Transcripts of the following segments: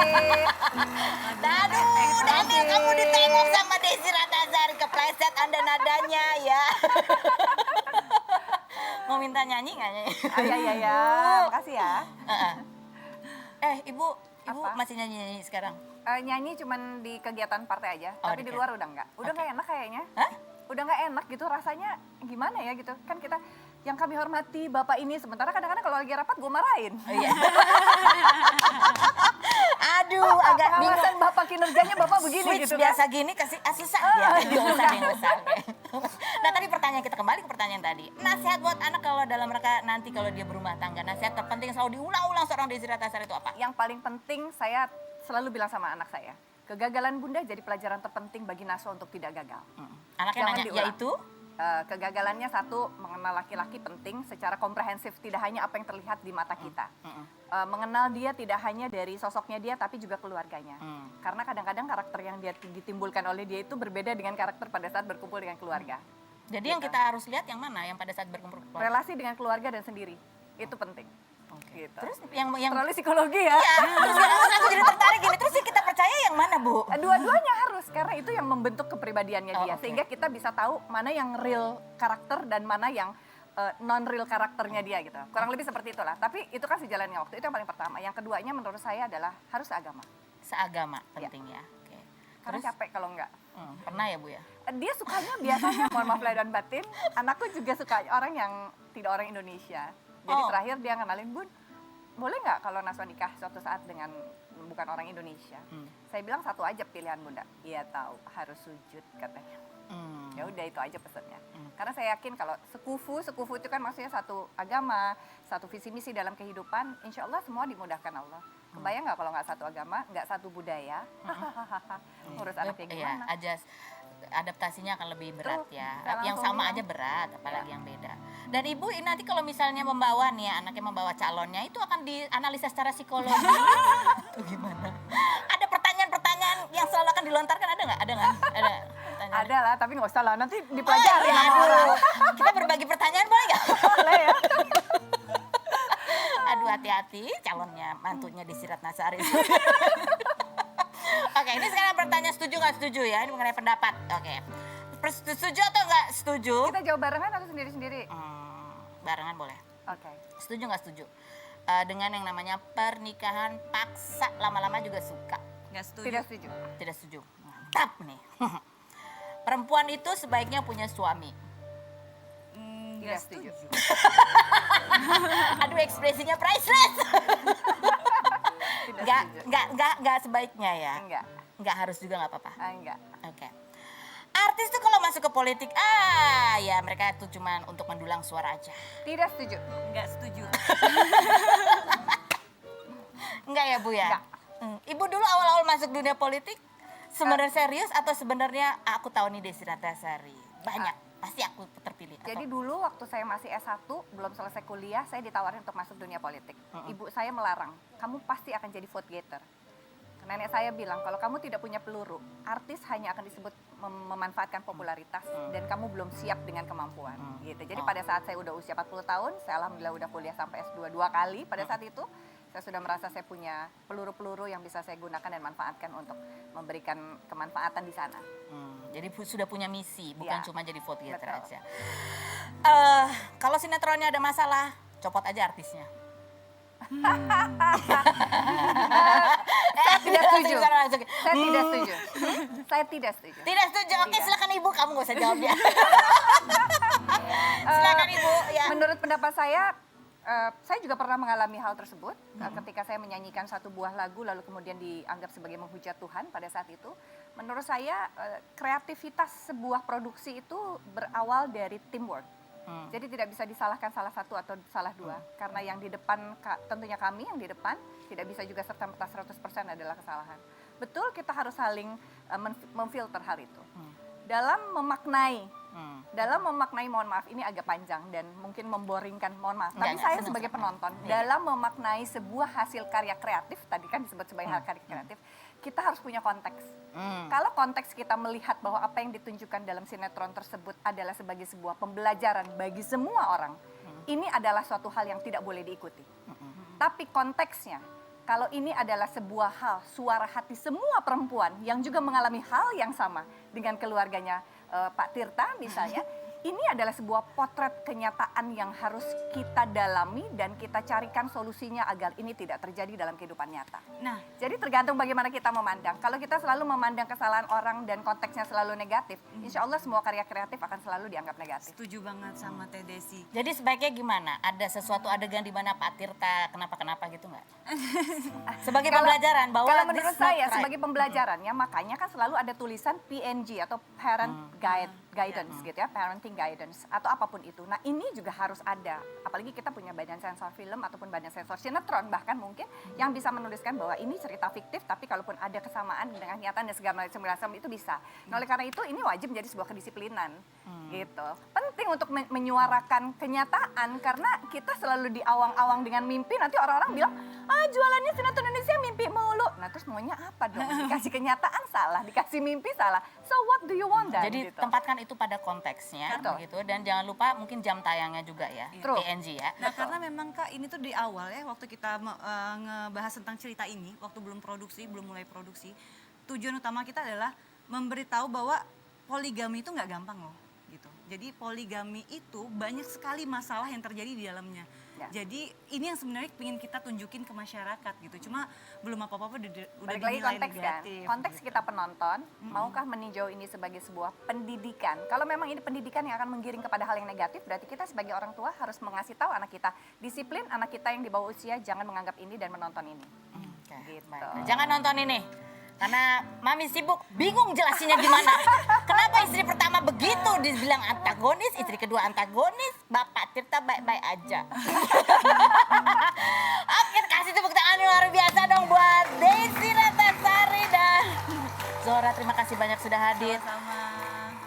Aduh, Daniel kamu ditengok sama Desi Ratnasari, kepleset Anda nadanya ya. Mau minta nyanyi nggak nyanyi? Ya, makasih ya. Ibu Apa? masih nyanyi sekarang? Nyanyi cuman di kegiatan partai aja, Oh, tapi di di luar udah enggak. Udah Oke. nggak enak kayaknya. Hah? Udah nggak enak gitu rasanya, gimana ya gitu. Kan kita yang kami hormati Bapak ini, sementara kadang-kadang kalau lagi rapat gue marahin. Oh, iya. Aduh, agak bingung. Pengawasan Bapak kinerjanya Bapak begini Switch gitu kan. biasa gini kasih susah ya. Yang besar. Nah, tadi pertanyaan kita kembali ke pertanyaan tadi. Nasihat buat anak kalau dalam mereka nanti kalau dia berumah tangga, nasihat terpenting yang selalu diulang-ulang seorang Desi Ratnasari itu apa? Yang paling penting saya selalu bilang sama anak saya, kegagalan Bunda jadi pelajaran terpenting bagi Naswa untuk tidak gagal. Anaknya Jangan nanya, diulang. yaitu? Kegagalannya satu, mengenal laki-laki penting secara komprehensif, tidak hanya apa yang terlihat di mata kita. Mengenal dia tidak hanya dari sosoknya dia, tapi juga keluarganya. Karena kadang-kadang karakter yang dia ditimbulkan oleh dia itu berbeda dengan karakter pada saat berkumpul dengan keluarga. Jadi yang kita harus lihat yang mana? Yang pada saat berkumpul keluarga? Relasi dengan keluarga dan sendiri, itu penting. Gitu. Terus yang Terlalu psikologi ya. terus aku jadi tertarik gini. Terus yang kita percaya yang mana, Bu? Dua-duanya harus, karena itu yang membentuk kepribadiannya dia. Oke. Sehingga kita bisa tahu mana yang real karakter dan mana yang non-real karakternya dia gitu. Kurang lebih seperti itulah. Tapi itu kan sejalannya waktu, itu yang paling pertama. Yang keduanya menurut saya adalah harus agama. Seagama penting ya. Oke. Karena Terus capek kalau enggak. pernah ya, Bu ya? Dia sukanya biasanya, mohon maaf lahir dan batin, anakku juga suka orang yang tidak orang Indonesia. Jadi terakhir dia kenalin, Bun, boleh nggak kalau Naswa nikah suatu saat dengan bukan orang Indonesia? Saya bilang satu aja pilihan Bunda. Iya tahu, harus sujud katanya. Ya udah itu aja pesannya. Karena saya yakin kalau sekufu itu kan maksudnya satu agama, satu visi misi dalam kehidupan, insya Allah semua dimudahkan Allah. Kebayang nggak kalau nggak satu agama, nggak satu budaya, ngurus anaknya gimana? Iya, adaptasinya akan lebih berat Betul, ya. nggak Yang langsung sama bilang. aja berat, apalagi yang beda. Dan Ibu nanti kalau misalnya membawa nih ya, anaknya membawa calonnya, itu akan dianalisa secara psikologi. Itu gimana? Ada pertanyaan-pertanyaan yang selalu akan dilontarkan, ada nggak? Ada nggak? Ada pertanyaan? Ada lah, tapi nggak usah lah, nanti dipelajari Iya, sama orang. aduh. Kita berbagi pertanyaan boleh nggak? Boleh ya. Aduh, hati-hati calonnya, mantunya Desi Ratnasari. Oke, ini sekarang pertanyaan setuju nggak setuju ya, ini mengenai pendapat. Oke, setuju atau nggak setuju? Kita jawab barengan atau sendiri-sendiri? Barengan boleh. Oke. Setuju nggak setuju? Dengan yang namanya pernikahan paksa, lama-lama juga suka. Nggak setuju. Tidak setuju. Tidak setuju. Mantap nih. Perempuan itu sebaiknya punya suami. Tidak setuju. Aduh, ekspresinya priceless. Tidak Nggak, setuju. nggak sebaiknya ya. Enggak. Nggak harus juga nggak apa-apa. Enggak. Oke. Artis tuh kalau masuk ke politik, ya mereka itu cuma untuk mendulang suara aja. Tidak setuju. Nggak setuju. Enggak ya, Bu ya? Enggak. Ibu dulu awal-awal masuk dunia politik sebenarnya serius atau sebenarnya aku tahu nih Desi Ratnasari? Banyak, pasti aku terpilih. Atau- Jadi dulu waktu saya masih S1, belum selesai kuliah, saya ditawarin untuk masuk dunia politik. Ibu saya melarang, kamu pasti akan jadi vote getter. Nenek saya bilang, kalau kamu tidak punya peluru, artis hanya akan disebut memanfaatkan popularitas dan kamu belum siap dengan kemampuan. Gitu. Jadi pada saat saya udah usia 40 tahun, saya alhamdulillah udah kuliah sampai S2 2 kali. Pada saat itu, saya sudah merasa saya punya peluru-peluru yang bisa saya gunakan dan manfaatkan untuk memberikan kemanfaatan di sana. Jadi sudah punya misi, bukan Ya, cuma jadi vote getter betul. aja. Kalau sinetronnya ada masalah, copot aja artisnya. Saya tidak setuju. Saya Saya tidak setuju. Saya tidak setuju. Tidak setuju. Oke, Tidak. silakan Ibu, kamu gak usah jawab dia. Silakan Ibu. Ya. Menurut pendapat saya juga pernah mengalami hal tersebut ketika saya menyanyikan satu buah lagu lalu kemudian dianggap sebagai menghujat Tuhan pada saat itu. Menurut saya kreativitas sebuah produksi itu berawal dari teamwork. Jadi tidak bisa disalahkan salah satu atau salah dua. Karena yang di depan, tentunya kami yang di depan, tidak bisa juga serta-merta 100% adalah kesalahan. Betul kita harus saling memfilter hal itu. Dalam memaknai, mohon maaf ini agak panjang dan mungkin memboringkan, mohon maaf. Tapi Enggak, saya senang, sebagai senang. penonton, Iya. dalam memaknai sebuah hasil karya kreatif, tadi kan disebut sebagai hal karya kreatif, kita harus punya konteks. Kalau konteks kita melihat bahwa apa yang ditunjukkan dalam sinetron tersebut adalah sebagai sebuah pembelajaran bagi semua orang, ini adalah suatu hal yang tidak boleh diikuti. Tapi konteksnya, kalau ini adalah sebuah hal, suara hati semua perempuan yang juga mengalami hal yang sama dengan keluarganya Pak Tirta misalnya, ini adalah sebuah potret kenyataan yang harus kita dalami dan kita carikan solusinya agar ini tidak terjadi dalam kehidupan nyata. Nah, Jadi tergantung bagaimana kita memandang. Kalau kita selalu memandang kesalahan orang dan konteksnya selalu negatif, insya Allah semua karya kreatif akan selalu dianggap negatif. setuju banget sama Teh Desi. Jadi sebaiknya gimana? Ada sesuatu adegan di mana Pak Tirta kenapa-kenapa gitu nggak? Sebagai pembelajaran bahwa Kalau this menurut is not saya right. sebagai pembelajarannya, makanya kan selalu ada tulisan PNG atau Parent Guidance gitu ya, Parenting Guidance atau apapun itu. Nah ini juga harus ada, apalagi kita punya badan sensor film ataupun badan sensor sinetron bahkan mungkin yang bisa menuliskan bahwa ini cerita fiktif, tapi kalaupun ada kesamaan dengan kenyataan dan segala macam itu bisa. Nah oleh karena itu ini wajib menjadi sebuah kedisiplinan gitu. Penting untuk menyuarakan kenyataan karena kita selalu diawang-awang dengan mimpi, nanti orang-orang bilang, jualannya sinetron Indonesia mimpi mulu. Nah terus maunya apa dong? Dikasih kenyataan salah, dikasih mimpi salah. So what do you want then? Jadi gitu. tempatkan itu pada konteksnya Betul. gitu, dan jangan lupa mungkin jam tayangnya juga ya, True. PNG ya. Nah, karena memang Kak ini tuh di awal ya waktu kita ngebahas tentang cerita ini, waktu belum mulai produksi, tujuan utama kita adalah memberitahu bahwa poligami itu nggak gampang loh, gitu. Jadi poligami itu banyak sekali masalah yang terjadi di dalamnya. Ya. Jadi ini yang sebenarnya ingin kita tunjukin ke masyarakat gitu. Cuma belum apa-apa udah Balik lagi dinilai konteks kan, negatif. konteks gitu. kita penonton, maukah meninjau ini sebagai sebuah pendidikan? Kalau memang ini pendidikan yang akan menggiring kepada hal yang negatif, berarti kita sebagai orang tua harus mengasih tahu anak kita, disiplin anak kita yang di bawah usia jangan menganggap ini dan menonton ini. Oke, Gitu. baik. Jangan nonton ini. Karena mami sibuk, bingung jelasinnya gimana. Kenapa istri pertama begitu dibilang antagonis, istri kedua antagonis, Bapak Tirta baik-baik aja. Oke, kasih tepuk tangan luar biasa dong buat Desi Ratnasari dan Zora. Terima kasih banyak sudah hadir. Sama.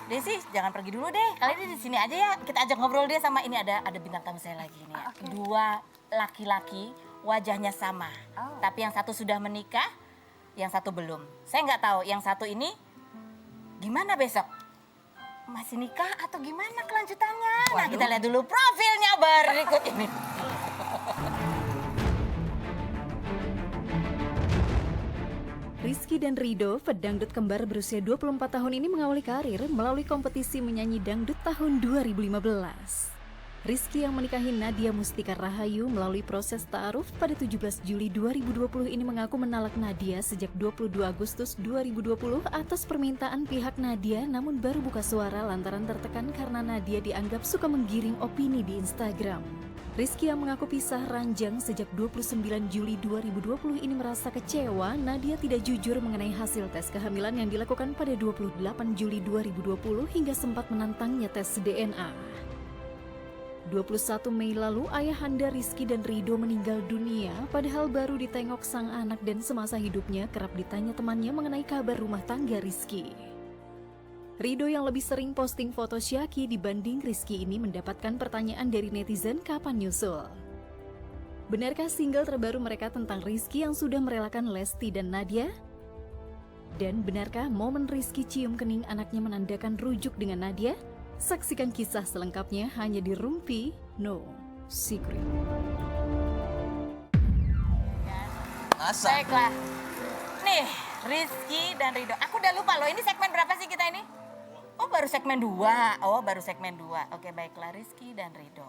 Desi, jangan pergi dulu deh. Kali ini di sini aja ya. Kita ajak ngobrol dia sama ini ada bintang tamu saya lagi nih ya. Oke. Dua laki-laki wajahnya sama. Oh. Tapi yang satu sudah menikah, yang satu belum. Saya nggak tahu yang satu ini gimana besok. Masih nikah atau gimana kelanjutannya? Nah, kita lihat dulu profilnya berikut ini. Rizky dan Rido, pedangdut kembar berusia 24 tahun ini mengawali karir melalui kompetisi menyanyi dangdut tahun 2015. Rizky yang menikahi Nadia Mustika Rahayu melalui proses ta'aruf pada 17 Juli 2020 ini mengaku menalak Nadia sejak 22 Agustus 2020 atas permintaan pihak Nadia, namun baru buka suara lantaran tertekan karena Nadia dianggap suka menggiring opini di Instagram. Rizky yang mengaku pisah ranjang sejak 29 Juli 2020 ini merasa kecewa Nadia tidak jujur mengenai hasil tes kehamilan yang dilakukan pada 28 Juli 2020 hingga sempat menantangnya tes DNA. 21 Mei lalu, ayahanda Rizky dan Rido meninggal dunia, padahal baru ditengok sang anak dan semasa hidupnya kerap ditanya temannya mengenai kabar rumah tangga Rizky. Rido yang lebih sering posting foto Syaki dibanding Rizky ini mendapatkan pertanyaan dari netizen kapan nyusul. Benarkah single terbaru mereka tentang Rizky yang sudah merelakan Lesti dan Nadia? Dan benarkah momen Rizky cium kening anaknya menandakan rujuk dengan Nadia? Saksikan kisah selengkapnya hanya di Rumpi No Secret. Masa? Baiklah. Nih, Rizky dan Rido. Aku udah lupa loh, ini segmen berapa sih kita ini? Oh, baru segmen 2. Oh, baru segmen 2. Oke, baiklah, Rizky dan Rido.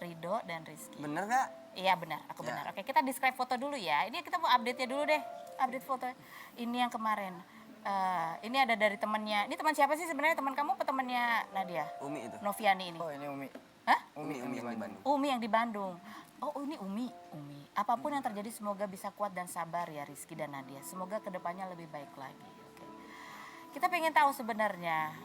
Rido dan Rizky. Bener gak? Iya benar, aku Ya. benar. Oke, kita describe foto dulu ya. Ini kita mau update-nya dulu deh. Update foto. Ini yang kemarin. Ini ada dari temannya. Ini teman siapa sih sebenarnya? Teman kamu atau temannya Nadia? Umi itu. Noviani ini. Oh ini Umi. Hah? Umi yang di Bandung. Umi yang di Bandung. Oh ini Umi. Apapun yang terjadi semoga bisa kuat dan sabar ya Rizky dan Nadia. Semoga kedepannya lebih baik lagi. Oke. Kita pengen tahu sebenarnya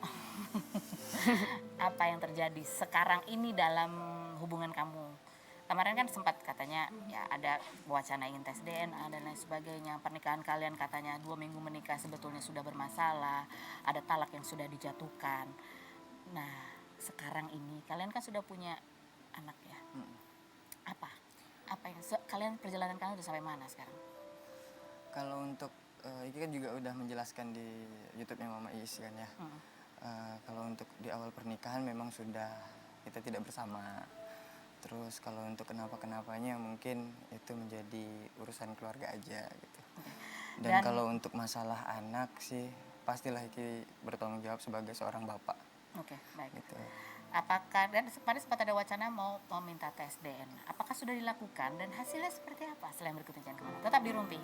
apa yang terjadi sekarang ini dalam hubungan kamu. Kemarin kan sempat katanya ya ada wacana ingin tes DNA dan lain sebagainya. Pernikahan kalian katanya 2 minggu menikah sebetulnya sudah bermasalah. Ada talak yang sudah dijatuhkan. Nah sekarang ini kalian kan sudah punya anak ya. Apa yang kalian perjalanan kalian udah sampai mana sekarang? Kalau untuk ini kan juga udah menjelaskan di YouTube-nya Mama Iis kan ya. Kalau untuk di awal pernikahan memang sudah kita tidak bersama. Terus kalau untuk kenapa-kenapanya mungkin itu menjadi urusan keluarga aja gitu. Dan Dan- kalau untuk masalah anak sih pastilah Iki bertanggung jawab sebagai seorang bapak Oke, baik. gitu. Apakah dan kemarin sempat ada wacana mau meminta tes DNA. Apakah sudah dilakukan dan hasilnya seperti apa? Selain berikut jangan kemana. Tetap di Rumpi.